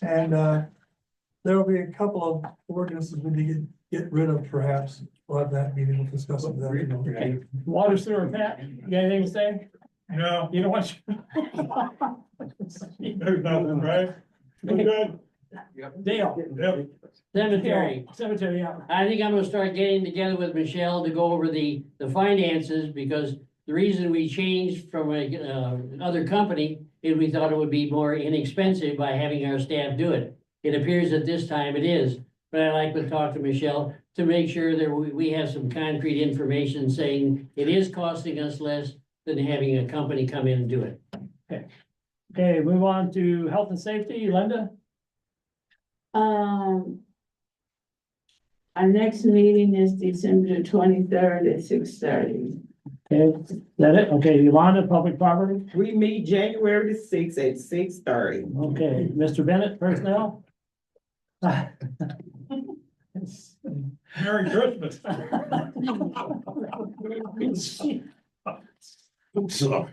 And there'll be a couple of ordinances we need to get rid of perhaps. We'll have that meeting, we'll discuss it then. Okay, water sewer, Pat, you got anything to say? no, You know what? there's nothing, right? We're good. Dale. Yep. Cemetery. Yeah. I think I'm gonna start getting together with Michelle to go over the finances, because the reason we changed from other company is we thought it would be more inexpensive by having our staff do it. It appears at this time it is, but I'd like to talk to Michelle to make sure that we have some concrete information saying it is costing us less than having a company come in and do it. Okay, move on to health and safety, Linda. Our next meeting is December 23rd at 6:30. Okay, is that it? Okay, Yolanda, public property. We meet January the 6th at 6:30. Okay, Mr. Bennett, personnel. Merry Christmas. I'm sorry.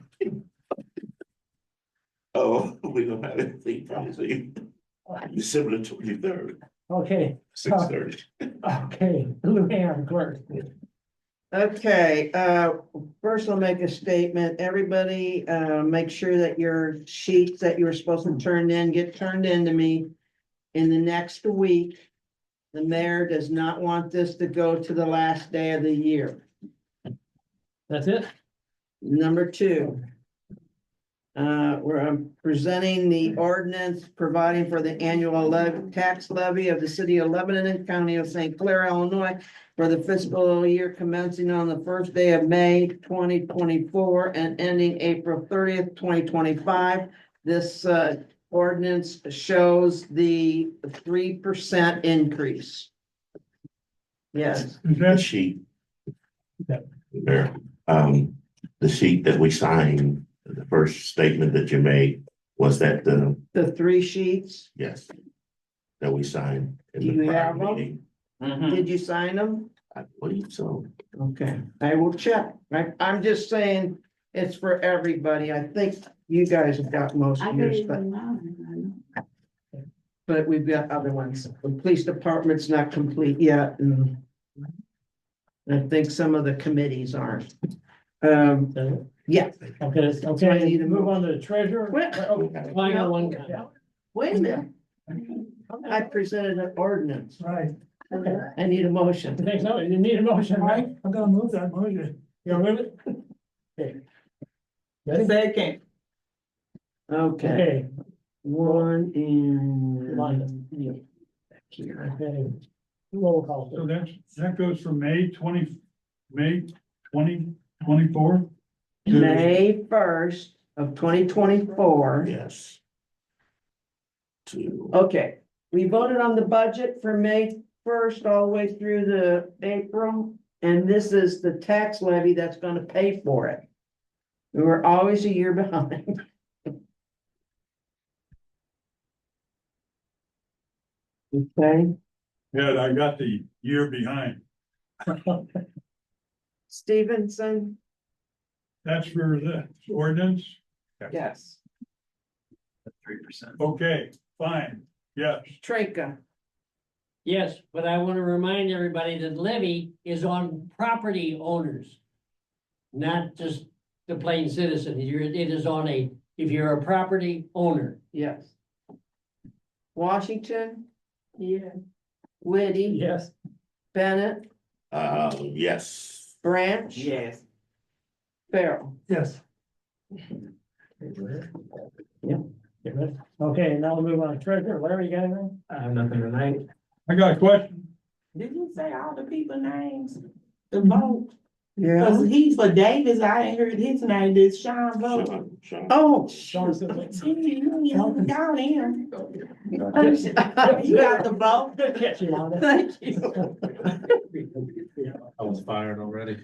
Oh, we don't have anything from December the 23rd, Okay, 6:30. okay, Luann, clerk. Okay, first I'll make a statement. Everybody, make sure that your sheets that you were supposed to turn in, get turned in to me in the next week. The mayor does not want this to go to the last day of the year. That's it? Number two, Where I'm presenting the ordinance providing for the annual tax levy of the city of Lebanon and County of St. Clair, Illinois, for the fiscal year commencing on the first day of May twenty 24 and ending April 30th, 2025. This ordinance shows the 3% increase. Yes. Is The that, sheet. There, the sheet that we signed, the first statement that you made, was that The 3 sheets, yes. That we signed in Do the you prior have them? meeting. did you sign them? I believe so. Okay, I will check. I'm just saying it's for everybody. I think you guys have got most of yours, but we've got other ones. The police department's not complete yet, and I think some of the committees aren't. Yeah. Okay, okay, I need to move on to the treasurer. Wait, I got one comment. wait a minute. I presented an ordinance. right, I need a motion. Thanks, no, you need a motion, right? I'm gonna move that motion. You'll move it? Okay. Ready? Second. Okay, Okay, one and. Line. Back here. okay. Roll call. So that goes from May 2024. May 1st of 2024. Yes. To, Okay, we voted on the budget for May 1st all the way through the April, and this is the tax levy that's gonna pay for it. We were always a year behind. Okay, Yeah, I got the year behind. Stevenson, That's for the ordinance. yes. 3%. Okay, fine, yes. Treka, Yes, but I want to remind everybody that levy is on property owners. Not just the plain citizen. It is on if you're a property owner. yes. Washington? Yeah. Whitty? Yes. Bennett? yes. Branch? Yes. Farrell? Yes. Okay, now we'll move on to treasurer. Larry, you got anything? I have nothing tonight. I got a question. Did you say all the people names? The vote? Yeah. Cause he's for Davis, I ain't heard his name, did Sean vote? Sean. Oh. Sean said that. Down in. You got the vote? Good catch, Yolanda. Thank you. I was fired already.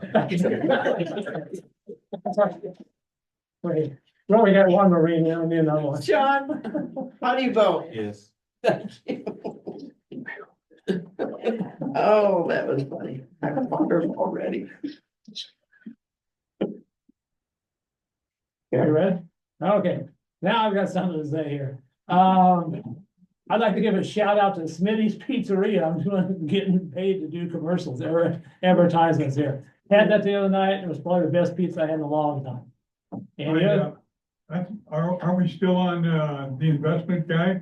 Wait, well, we got one Marine, now me another one. Sean, how do you vote? Yes. Thank you. Oh, that was funny. I wondered already. You ready? Okay, now I've got something to say here. I'd like to give a shout out to Smitty's Pizzeria. I'm getting paid to do commercials, advertisements here. Had that the other night. It was probably the best pizza I had in a long time. And the other- Are we still on the investment guy?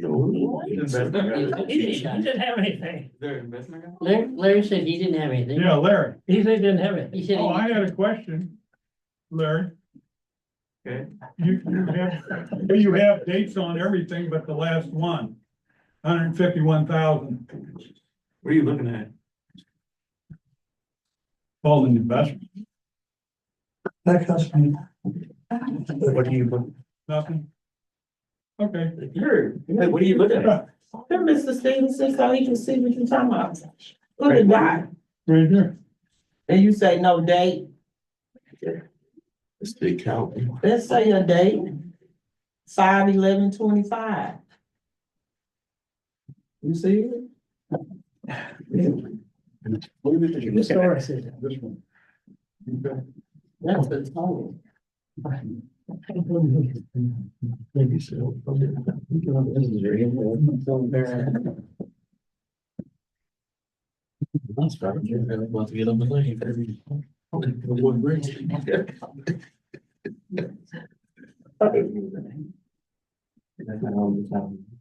No. he didn't have anything. Larry said he didn't have anything. Yeah, Larry. He said he didn't have anything. He said. Oh, I had a question, Larry. Okay. You have dates on everything but the last one. 151,000. What are you looking at? Called an investment. That costs me What are you looking? nothing. Okay. What are you looking at? Here, Mr. Stevenson, so he can see what you're talking about. Look at that, Right there. and you say no date, It's the account. let's say a date. 5/11/25. You see it? The story said that. This one. That's the total. Maybe so. Want to get on the lane.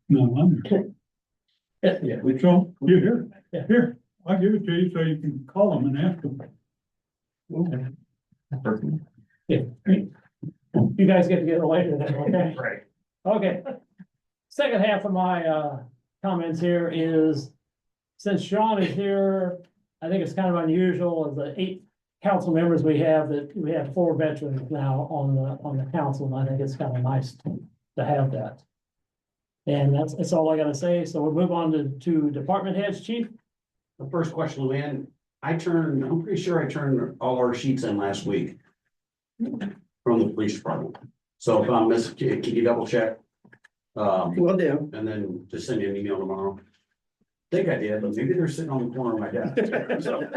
No, I'm here. Yeah. So, you here? Yeah. Here, I'll give it to you so you can call them and ask them. Yeah. You guys get together later then, okay? Right. Okay. Second half of my comments here is, since Sean is here, I think it's kind of unusual of the 8 council members we have, that we have 4 veterans now on the council, and I think it's kind of nice to have that. And that's all I gotta say, so we'll move on to department heads. Chief? The first question, Luann, I'm pretty sure I turned all our sheets in last week from the police department. So if I'm missing, can you double check? Will do. And then just send me an email tomorrow. Think I did, but maybe they're sitting on the corner of my desk. So,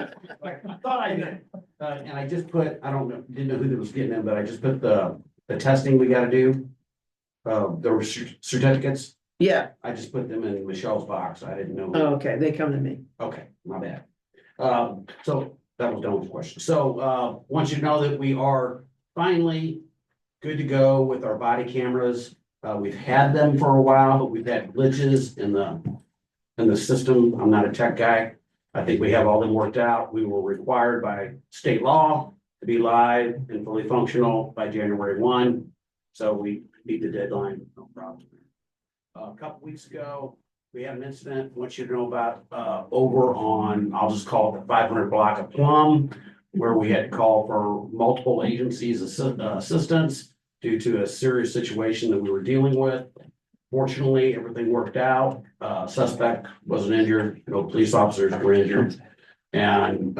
I thought I did. And I just put, I don't know, didn't know who that was getting them, but I just put the testing we gotta do. There were certificates. Yeah, I just put them in Michelle's box. I didn't know. oh, okay, they come to me. Okay, my bad. So that was done with the question. So, want you to know that we are finally good to go with our body cameras. We've had them for a while, but we've had glitches in the system. I'm not a tech guy. I think we have all them worked out. We were required by state law to be live and fully functional by January 1. So we beat the deadline, no problem. A couple weeks ago, we had an incident, I want you to know about, over on, I'll just call it the 500 block of Plum, where we had to call for multiple agencies' assistance due to a serious situation that we were dealing with. Fortunately, everything worked out. Suspect wasn't injured, no police officers were injured, and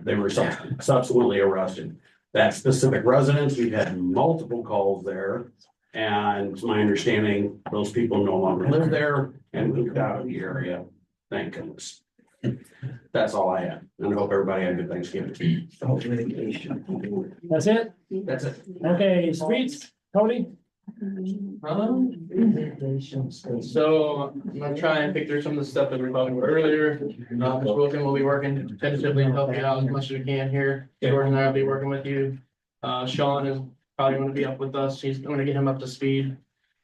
they were subsequently arrested. That specific residence, we've had multiple calls there. And it's my understanding, those people no longer live there and moved out of the area. Thank goodness. That's all I have. And I hope everybody had a good Thanksgiving. That's it? That's it. Okay, streets, Cody? So I'm gonna try and pick through some of the stuff that we were talking about earlier. Mr. Wilkin will be working tentatively to help you out as much as we can here. Jordan and I will be working with you. Sean is probably gonna be up with us. He's gonna get him up to speed.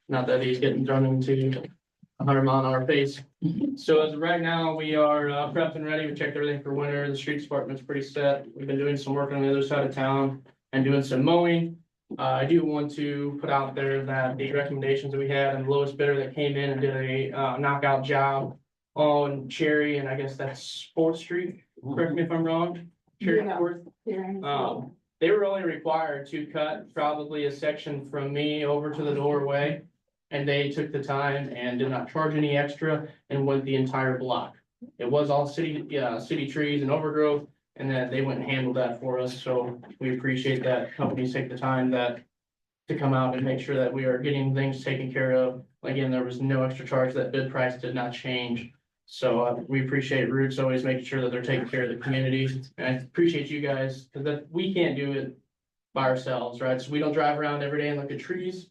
Not that he's getting thrown into 100-mile-an-hour pace. So as of right now, we are prepped and ready. We checked everything for winter. The streets department's pretty set. We've been doing some work on the other side of town and doing some mowing. I do want to put out there that the recommendations that we had and the lowest bidder that came in and did a knockout job on Cherry, and I guess that's 4th Street. Correct me if I'm wrong. Cherry 4th. They were only required to cut probably a section from me over to the doorway. And they took the time and did not charge any extra and went the entire block. It was all city trees and overgrowth, and then they went and handled that for us. So we appreciate that companies take the time to come out and make sure that we are getting things taken care of. Again, there was no extra charge. That bid price did not change. So we appreciate Roots always making sure that they're taking care of the community. And I appreciate you guys, because we can't do it by ourselves, right? So we don't drive around every day and look at trees.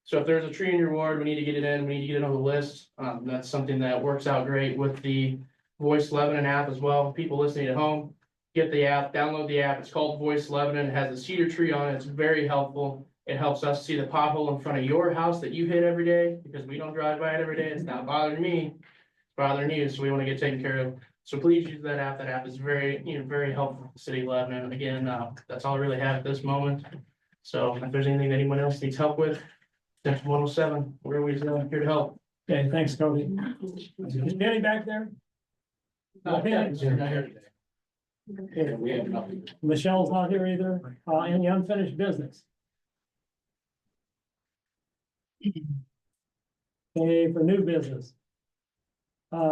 So if there's a tree in your ward, we need to get it in, we need to get it on the list. That's something that works out great with the Voice Lebanon app as well. People listening at home, get the app, download the app. It's called Voice Lebanon. It has a cedar tree on it. It's very helpful. It helps us see the pothole in front of your house that you hit every day, because we don't drive by it every day. It's not bothering me, it's bothering you. So we want to get taken care of. So please use that app. That app is very, very helpful for the city of Lebanon. Again, that's all I really have at this moment. So if there's anything that anyone else needs help with, Section 107, we're always here to help. Okay, thanks, Cody. Is Danny back there? Okay. We have nothing. Michelle's not here either. Any unfinished business? Okay, for new business.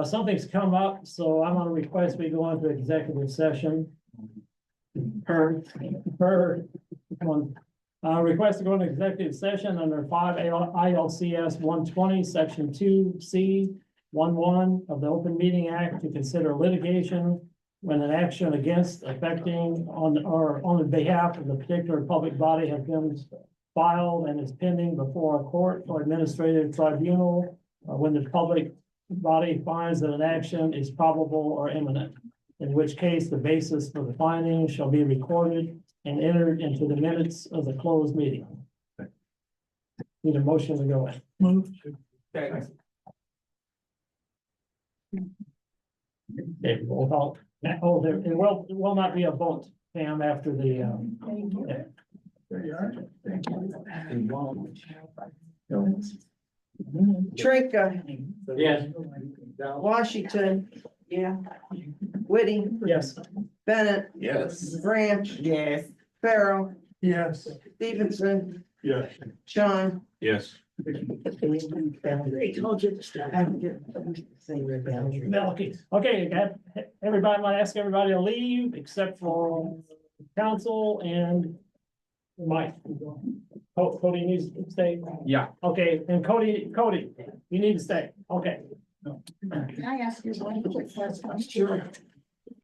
Something's come up, so I'm gonna request we go into executive session. Request to go into executive session under 5 ILCS 120, section 2C 11 of the Open Meeting Act to consider litigation when an action against, affecting, on the behalf of the particular public body has been filed and is pending before a court or administrative tribunal, when the public body finds that an action is probable or imminent, in which case the basis for the finding shall be recorded and entered into the minutes of the closed meeting. Need a motion to go in. Move. Okay, roll call. Oh, there will not be a vote, Pam, after the, There you are. Thank Trinka, Yes. Washington. Yeah. Whitty, Yes. Bennett, Yes. Branch, Yes. Farrell, Yes. Stevenson, Yes. Sean. Yes. Melky. Okay, got everybody, I ask everybody to leave except for council and Mike. Cody needs to stay. Yeah. Okay, and Cody, you need to stay. Okay. Can I ask you one quick question? Sure.